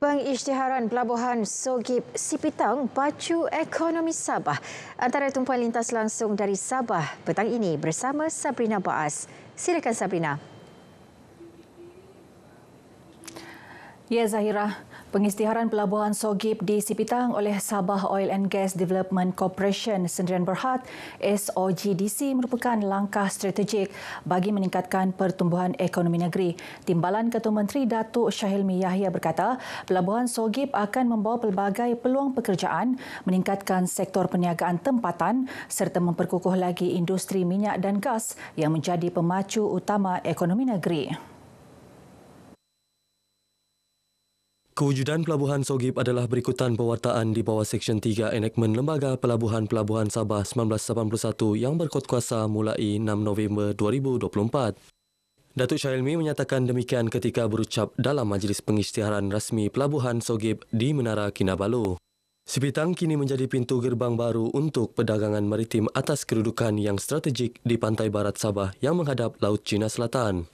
Pengisytiharan Pelabuhan Sogip Sipitang pacu ekonomi Sabah. Antara tumpuan lintas langsung dari Sabah petang ini bersama Sabrina Baas. Silakan Sabrina. Ya Zahira, pengisytiharan Pelabuhan Sogip di Sipitang oleh Sabah Oil and Gas Development Corporation Sdn Bhd SOGDC merupakan langkah strategik bagi meningkatkan pertumbuhan ekonomi negeri. Timbalan Ketua Menteri Datuk Syahilmi Yahya berkata, Pelabuhan Sogip akan membawa pelbagai peluang pekerjaan, meningkatkan sektor perniagaan tempatan serta memperkukuh lagi industri minyak dan gas yang menjadi pemacu utama ekonomi negeri. Kewujudan Pelabuhan Sogip adalah berikutan pewartaan di bawah Seksyen 3 Enakmen Lembaga Pelabuhan-Pelabuhan Sabah 1981 yang berkuatkuasa mulai 6 November 2024. Datuk Syahilmi menyatakan demikian ketika berucap dalam majlis pengisytiharan rasmi Pelabuhan Sogip di Menara Kinabalu. Sipitang kini menjadi pintu gerbang baru untuk perdagangan maritim atas kedudukan yang strategik di pantai barat Sabah yang menghadap Laut Cina Selatan.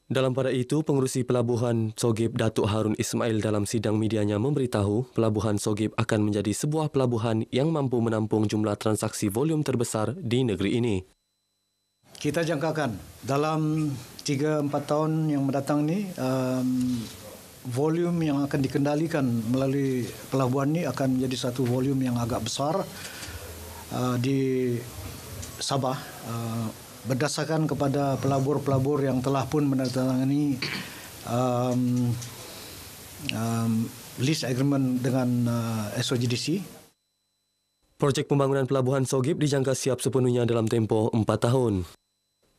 Dalam pada itu, pengerusi Pelabuhan Sogip Datuk Harun Ismail dalam sidang medianya memberitahu Pelabuhan Sogip akan menjadi sebuah pelabuhan yang mampu menampung jumlah transaksi volume terbesar di negeri ini. Kita jangkakan dalam 3-4 tahun yang mendatang ni, volume yang akan dikendalikan melalui pelabuhan ini akan menjadi satu volume yang agak besar di Sabah. Berdasarkan kepada pelabur-pelabur yang telah pun menandatangani lease agreement dengan SOGDC. Projek pembangunan Pelabuhan Sogip dijangka siap sepenuhnya dalam tempoh 4 tahun.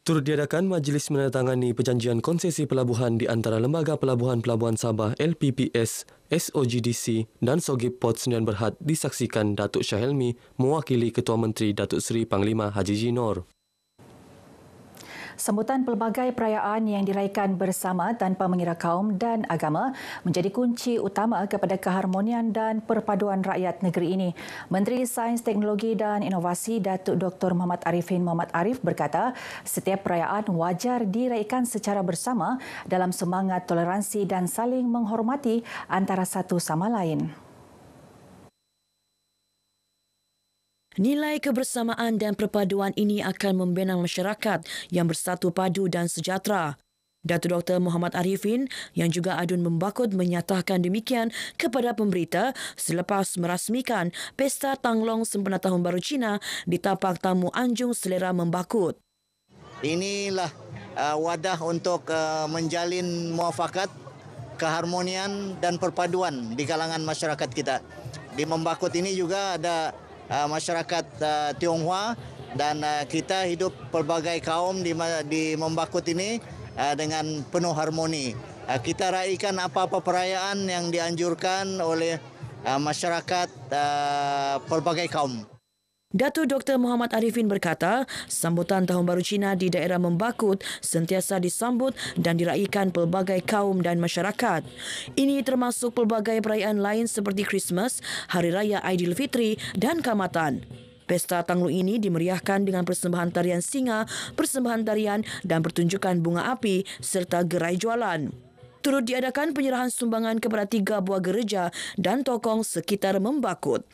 Turut diadakan majlis menandatangani perjanjian konsesi pelabuhan di antara Lembaga Pelabuhan-Pelabuhan Sabah LPPS, SOGDC dan Sogip Port Sdn Bhd disaksikan Datuk Syahilmi mewakili Ketua Menteri Datuk Seri Panglima Haji Jinor. Sambutan pelbagai perayaan yang diraikan bersama tanpa mengira kaum dan agama menjadi kunci utama kepada keharmonian dan perpaduan rakyat negeri ini. Menteri Sains, Teknologi dan Inovasi Datuk Dr. Muhammad Arifin Muhammad Arif berkata, setiap perayaan wajar diraikan secara bersama dalam semangat toleransi dan saling menghormati antara satu sama lain. Nilai kebersamaan dan perpaduan ini akan membina masyarakat yang bersatu padu dan sejahtera. Datuk Dr. Muhammad Arifin yang juga adun membakut menyatakan demikian kepada pemberita selepas merasmikan Pesta Tanglong sempena Tahun Baru Cina di tapak tamu Anjung Selera Membakut. Inilah wadah untuk menjalin muafakat, keharmonian dan perpaduan di kalangan masyarakat kita. Di Membakut ini juga ada masyarakat Tionghoa dan kita hidup pelbagai kaum di Membakut ini dengan penuh harmoni. Kita raikan apa-apa perayaan yang dianjurkan oleh masyarakat pelbagai kaum. Datuk Dr. Muhammad Arifin berkata, sambutan Tahun Baru Cina di daerah Membakut sentiasa disambut dan diraikan pelbagai kaum dan masyarakat. Ini termasuk pelbagai perayaan lain seperti Christmas, Hari Raya Aidilfitri dan Kaamatan. Pesta Tanglong ini dimeriahkan dengan persembahan tarian singa, persembahan tarian dan pertunjukan bunga api serta gerai jualan. Turut diadakan penyerahan sumbangan kepada 3 buah gereja dan tokong sekitar Membakut.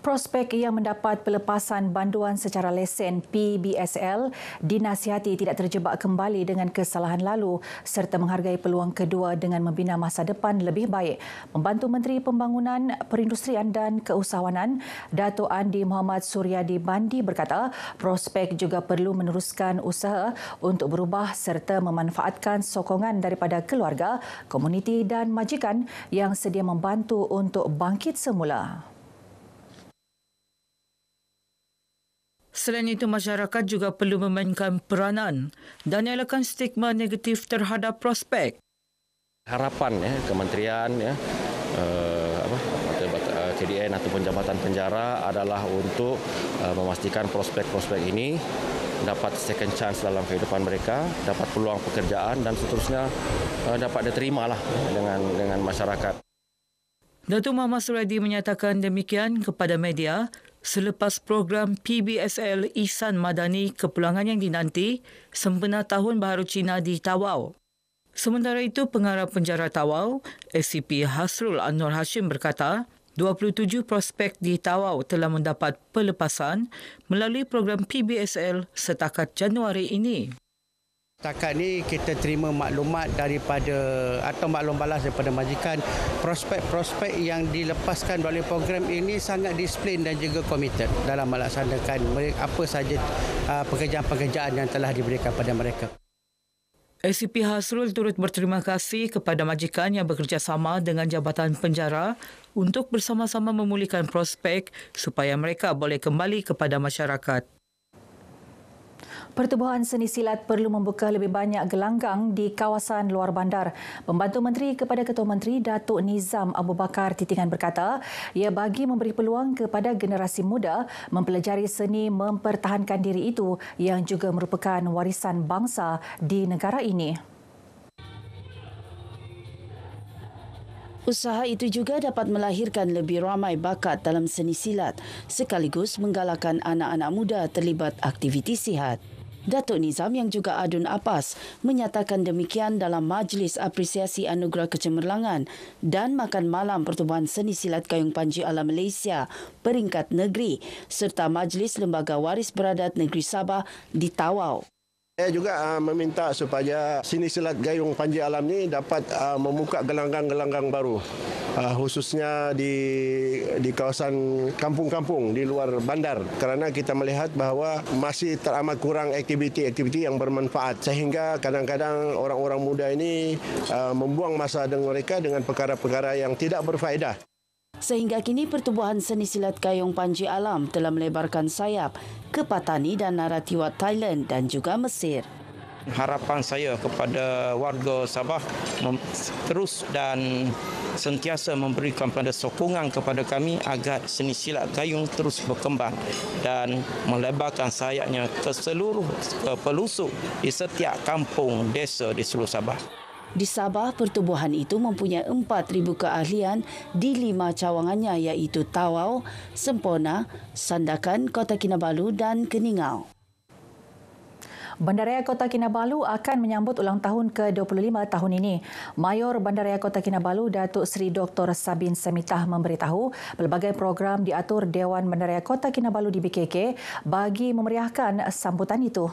Prospek yang mendapat pelepasan banduan secara lesen PBSL dinasihati tidak terjebak kembali dengan kesalahan lalu serta menghargai peluang kedua dengan membina masa depan lebih baik. Membantu Menteri Pembangunan Perindustrian dan Keusahawanan Datuk Andi Muhammad Suryadi Bandi berkata, prospek juga perlu meneruskan usaha untuk berubah serta memanfaatkan sokongan daripada keluarga, komuniti dan majikan yang sedia membantu untuk bangkit semula. Selain itu, masyarakat juga perlu memainkan peranan dan elakkan stigma negatif terhadap prospek. Harapan kementerian KDN ataupun Jabatan Penjara adalah untuk memastikan prospek-prospek ini dapat second chance dalam kehidupan mereka, dapat peluang pekerjaan dan seterusnya dapat diterima dengan masyarakat. Datuk Muhammad Suryadi menyatakan demikian kepada media selepas program PBSL Ihsan Madani kepulangan yang dinanti sempena Tahun Baharu Cina di Tawau. Sementara itu, Pengarah Penjara Tawau, SCP Hasrul Anwar Hashim berkata, 27 prospek di Tawau telah mendapat pelepasan melalui program PBSL setakat Januari ini. Setakat ni kita terima maklumat daripada atau maklum balas daripada majikan, prospek-prospek yang dilepaskan melalui program ini sangat disiplin dan juga komited dalam melaksanakan apa sahaja pekerjaan-pekerjaan yang telah diberikan pada mereka. SCP Hasrul turut berterima kasih kepada majikan yang bekerjasama dengan Jabatan Penjara untuk bersama-sama memulihkan prospek supaya mereka boleh kembali kepada masyarakat. Pertubuhan seni silat perlu membuka lebih banyak gelanggang di kawasan luar bandar. Pembantu Menteri kepada Ketua Menteri Datuk Nizam Abu Bakar Titingan berkata, ia bagi memberi peluang kepada generasi muda mempelajari seni mempertahankan diri itu yang juga merupakan warisan bangsa di negara ini. Usaha itu juga dapat melahirkan lebih ramai bakat dalam seni silat sekaligus menggalakkan anak-anak muda terlibat aktiviti sihat. Datuk Nizam yang juga Adun Apas menyatakan demikian dalam Majlis Apresiasi Anugerah Kecemerlangan dan Makan Malam Pertubuhan Seni Silat Gayung Panji Alam Malaysia peringkat negeri serta Majlis Lembaga Waris Beradat Negeri Sabah di Tawau. Saya juga meminta supaya seni silat Gayung Panji Alam ni dapat membuka gelanggang-gelanggang baru, khususnya di kawasan kampung-kampung di luar bandar, kerana kita melihat bahawa masih teramat kurang aktiviti-aktiviti yang bermanfaat sehingga kadang-kadang orang-orang muda ini membuang masa dengan mereka dengan perkara-perkara yang tidak berfaedah. Sehingga kini Pertubuhan Seni Silat Gayung Panji Alam telah melebarkan sayap ke Patani dan Naratiwat Thailand dan juga Mesir. Harapan saya kepada warga Sabah terus dan sentiasa memberikan pada sokongan kepada kami agar seni silat gayung terus berkembang dan melebarkan sayapnya ke seluruh pelosok di setiap kampung desa di seluruh Sabah. Di Sabah, pertubuhan itu mempunyai 4,000 keahlian di 5 cawangannya iaitu Tawau, Sempona, Sandakan, Kota Kinabalu dan Keningau. Bandaraya Kota Kinabalu akan menyambut ulang tahun ke-25 tahun ini. Mayor Bandaraya Kota Kinabalu, Datuk Seri Dr. Sabin Semitah memberitahu pelbagai program diatur Dewan Bandaraya Kota Kinabalu di BKK bagi memeriahkan sambutan itu.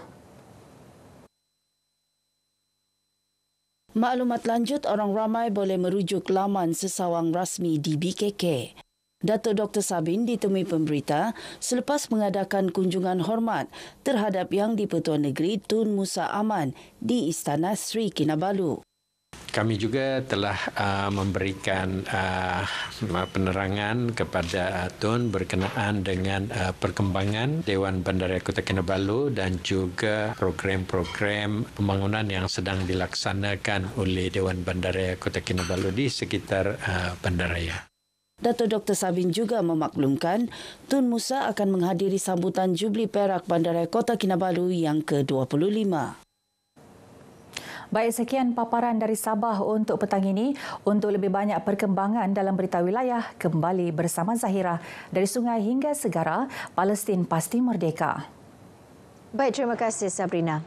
Maklumat lanjut orang ramai boleh merujuk laman sesawang rasmi di BKK. Datuk Dr. Sabin ditemui pemberita selepas mengadakan kunjungan hormat terhadap Yang di-Pertuan Negeri Tun Musa Aman di Istana Sri Kinabalu. Kami juga telah memberikan penerangan kepada Tun berkenaan dengan perkembangan Dewan Bandaraya Kota Kinabalu dan juga program-program pembangunan yang sedang dilaksanakan oleh Dewan Bandaraya Kota Kinabalu di sekitar bandaraya. Datuk Dr. Sabin juga memaklumkan Tun Musa akan menghadiri sambutan Jubli Perak Bandaraya Kota Kinabalu yang ke-25. Baik, sekian paparan dari Sabah untuk petang ini. Untuk lebih banyak perkembangan dalam berita wilayah, kembali bersama Zahira. Dari sungai hingga segara, Palestin pasti merdeka. Baik, terima kasih Sabrina.